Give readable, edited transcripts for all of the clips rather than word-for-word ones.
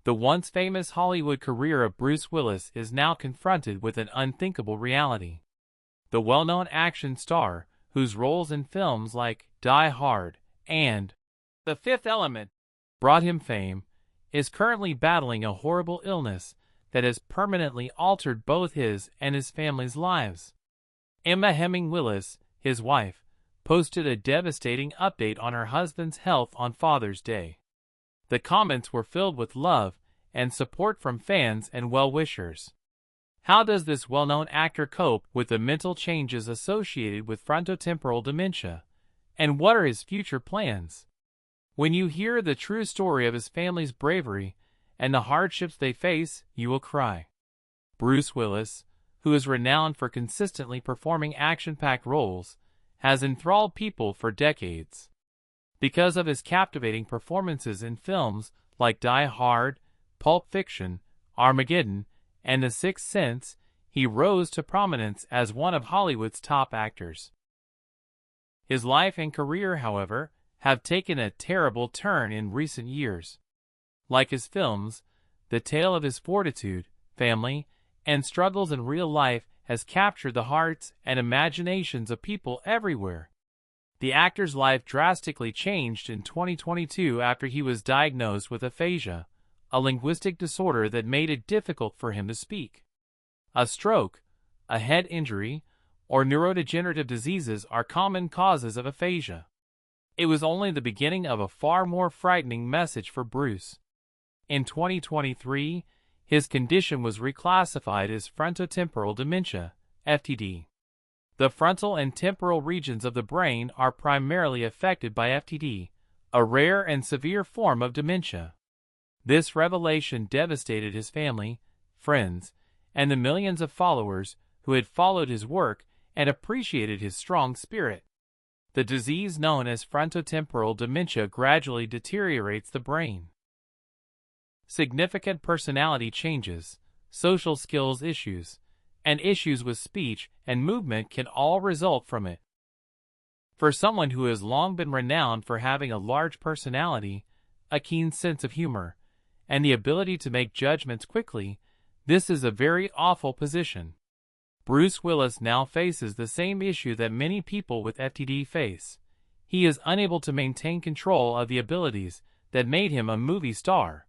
The once famous Hollywood career of Bruce Willis is now confronted with an unthinkable reality. The well-known action star, whose roles in films like Die Hard and The Fifth Element brought him fame, is currently battling a horrible illness that has permanently altered both his and his family's lives. Emma Hemming Willis, his wife, posted a devastating update on her husband's health on Father's Day. The comments were filled with love and support from fans and well-wishers. How does this well-known actor cope with the mental changes associated with frontotemporal dementia, and what are his future plans? When you hear the true story of his family's bravery and the hardships they face, you will cry. Bruce Willis, who is renowned for consistently performing action-packed roles, has enthralled people for decades. Because of his captivating performances in films like Die Hard, Pulp Fiction, Armageddon, and The Sixth Sense, he rose to prominence as one of Hollywood's top actors. His life and career, however, have taken a terrible turn in recent years. Like his films, the tale of his fortitude, family, and struggles in real life has captured the hearts and imaginations of people everywhere. The actor's life drastically changed in 2022 after he was diagnosed with aphasia, a linguistic disorder that made it difficult for him to speak. A stroke, a head injury, or neurodegenerative diseases are common causes of aphasia. It was only the beginning of a far more frightening message for Bruce. In 2023, his condition was reclassified as frontotemporal dementia, FTD. The frontal and temporal regions of the brain are primarily affected by FTD, a rare and severe form of dementia. This revelation devastated his family, friends, and the millions of followers who had followed his work and appreciated his strong spirit. The disease known as frontotemporal dementia gradually deteriorates the brain. Significant personality changes, social skills issues, and issues with speech and movement can all result from it. For someone who has long been renowned for having a large personality, a keen sense of humor, and the ability to make judgments quickly, this is a very awful position. Bruce Willis now faces the same issue that many people with FTD face. He is unable to maintain control of the abilities that made him a movie star.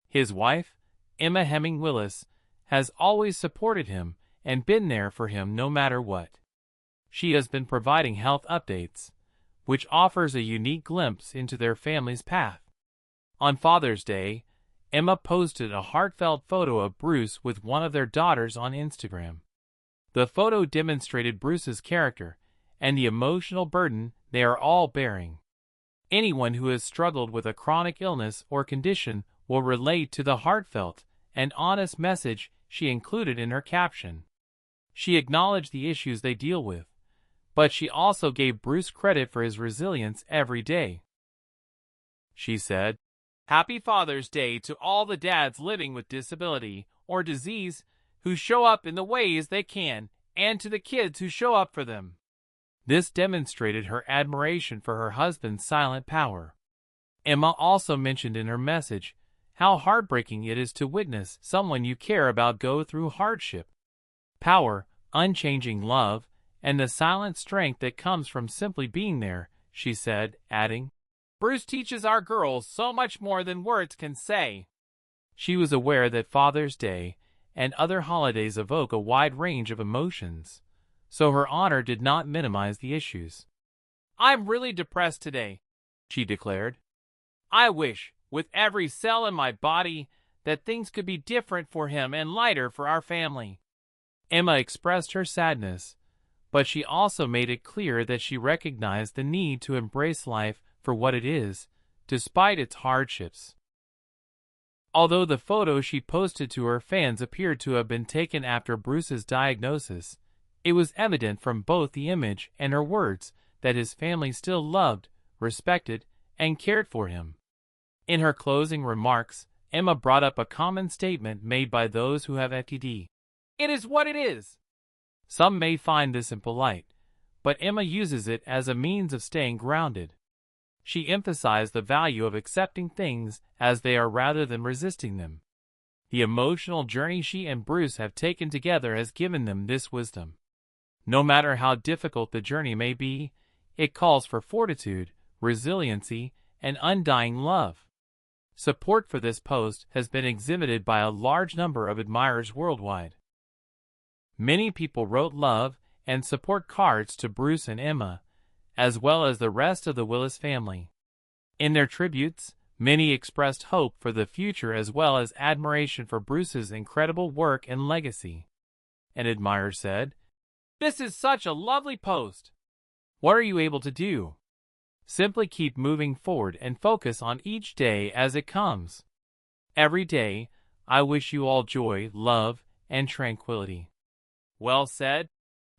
His wife, Emma Hemming Willis, has always supported him and been there for him no matter what. She has been providing health updates, which offers a unique glimpse into their family's path. On Father's Day, Emma posted a heartfelt photo of Bruce with one of their daughters on Instagram. The photo demonstrated Bruce's character and the emotional burden they are all bearing. Anyone who has struggled with a chronic illness or condition will relate to the heartfelt and honest message she included in her caption. She acknowledged the issues they deal with, but she also gave Bruce credit for his resilience every day. She said, "Happy Father's Day to all the dads living with disability or disease who show up in the ways they can, and to the kids who show up for them." This demonstrated her admiration for her husband's silent power. Emma also mentioned in her message how heartbreaking it is to witness someone you care about go through hardship. Power, unchanging love, and the silent strength that comes from simply being there, she said, adding, "Bruce teaches our girls so much more than words can say." She was aware that Father's Day and other holidays evoke a wide range of emotions, so her honor did not minimize the issues. "I'm really depressed today," she declared. "I wish, with every cell in my body, that things could be different for him and lighter for our family." Emma expressed her sadness, but she also made it clear that she recognized the need to embrace life for what it is, despite its hardships. Although the photo she posted to her fans appeared to have been taken after Bruce's diagnosis, it was evident from both the image and her words that his family still loved, respected, and cared for him. In her closing remarks, Emma brought up a common statement made by those who have FTD. "It is what it is." Some may find this impolite, but Emma uses it as a means of staying grounded. She emphasized the value of accepting things as they are rather than resisting them. The emotional journey she and Bruce have taken together has given them this wisdom. No matter how difficult the journey may be, it calls for fortitude, resiliency, and undying love. Support for this post has been exhibited by a large number of admirers worldwide. Many people wrote love and support cards to Bruce and Emma, as well as the rest of the Willis family. In their tributes, many expressed hope for the future as well as admiration for Bruce's incredible work and legacy. An admirer said, "This is such a lovely post. What are you able to do? Simply keep moving forward and focus on each day as it comes. Every day, I wish you all joy, love, and tranquility." "Well said,"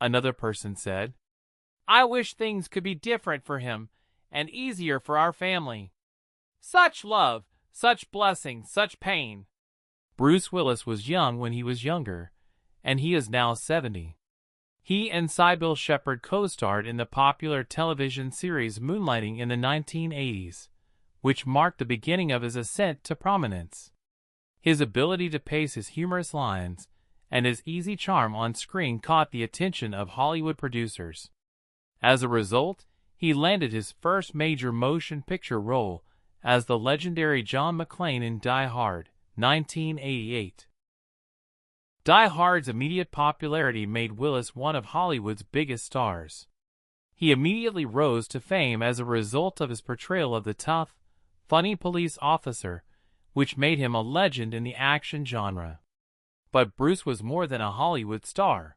another person said. "I wish things could be different for him and easier for our family. Such love, such blessing, such pain." Bruce Willis was young when he was younger, and he is now 70. He and Sybil Shepherd co-starred in the popular television series Moonlighting in the 1980s, which marked the beginning of his ascent to prominence. His ability to pace his humorous lines and his easy charm on screen caught the attention of Hollywood producers. As a result, he landed his first major motion picture role as the legendary John McClane in Die Hard, 1988. Die Hard's immediate popularity made Willis one of Hollywood's biggest stars. He immediately rose to fame as a result of his portrayal of the tough, funny police officer, which made him a legend in the action genre. But Bruce was more than a Hollywood star.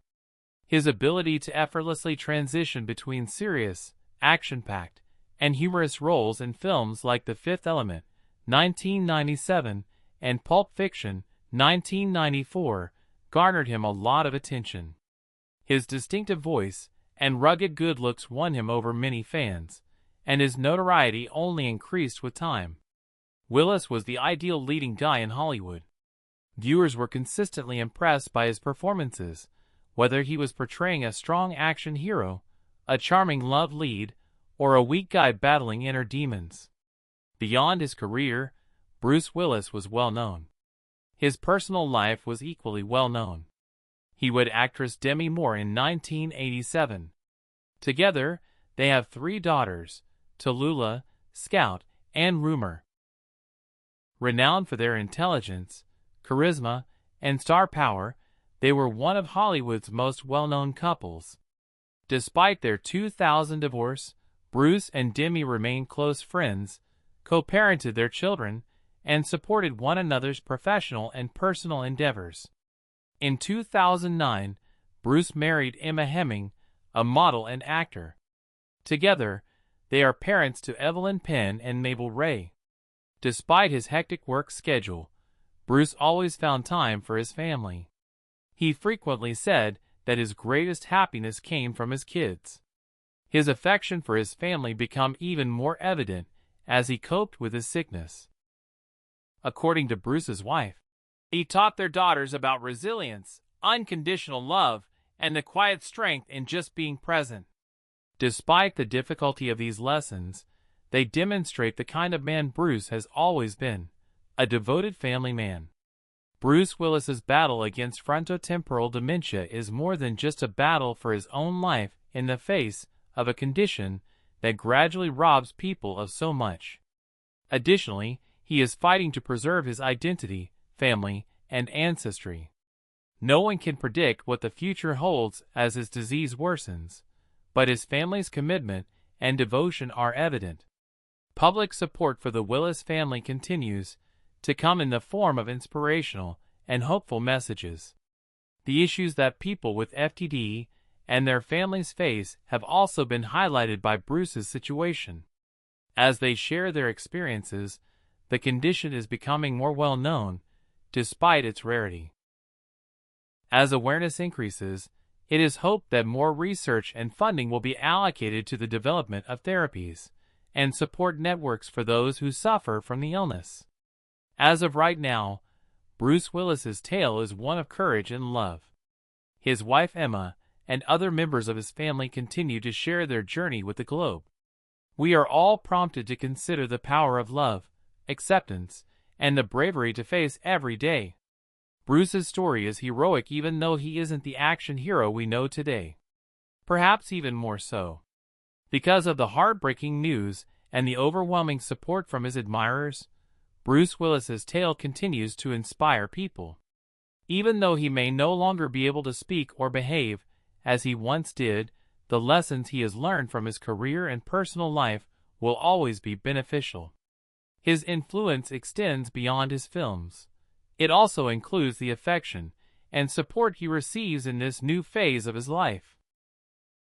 His ability to effortlessly transition between serious, action-packed, and humorous roles in films like The Fifth Element, 1997, and Pulp Fiction, 1994, garnered him a lot of attention. His distinctive voice and rugged good looks won him over many fans, and his notoriety only increased with time. Willis was the ideal leading guy in Hollywood. Viewers were consistently impressed by his performances, whether he was portraying a strong action hero, a charming love lead, or a weak guy battling inner demons. Beyond his career, Bruce Willis was well known. His personal life was equally well known. He wed actress Demi Moore in 1987. Together, they have 3 daughters, Tallulah, Scout, and Rumor. Renowned for their intelligence, charisma, and star power, they were one of Hollywood's most well-known couples. Despite their 2000 divorce, Bruce and Demi remained close friends, co-parented their children, and supported one another's professional and personal endeavors. In 2009, Bruce married Emma Hemming, a model and actor. Together, they are parents to Evelyn Penn and Mabel Ray. Despite his hectic work schedule, Bruce always found time for his family. He frequently said that his greatest happiness came from his kids. His affection for his family became even more evident as he coped with his sickness. According to Bruce's wife, he taught their daughters about resilience, unconditional love, and the quiet strength in just being present. Despite the difficulty of these lessons, they demonstrate the kind of man Bruce has always been, a devoted family man. Bruce Willis's battle against frontotemporal dementia is more than just a battle for his own life in the face of a condition that gradually robs people of so much. Additionally, he is fighting to preserve his identity, family, and ancestry. No one can predict what the future holds as his disease worsens, but his family's commitment and devotion are evident. Public support for the Willis family continues to come in the form of inspirational and hopeful messages. The issues that people with FTD and their families face have also been highlighted by Bruce's situation. As they share their experiences, the condition is becoming more well known, despite its rarity. As awareness increases, it is hoped that more research and funding will be allocated to the development of therapies and support networks for those who suffer from the illness. As of right now, Bruce Willis's tale is one of courage and love. His wife Emma and other members of his family continue to share their journey with the globe. We are all prompted to consider the power of love, acceptance, and the bravery to face every day. Bruce's story is heroic even though he isn't the action hero we know today. Perhaps even more so. Because of the heartbreaking news and the overwhelming support from his admirers, Bruce Willis's tale continues to inspire people. Even though he may no longer be able to speak or behave as he once did, the lessons he has learned from his career and personal life will always be beneficial. His influence extends beyond his films. It also includes the affection and support he receives in this new phase of his life.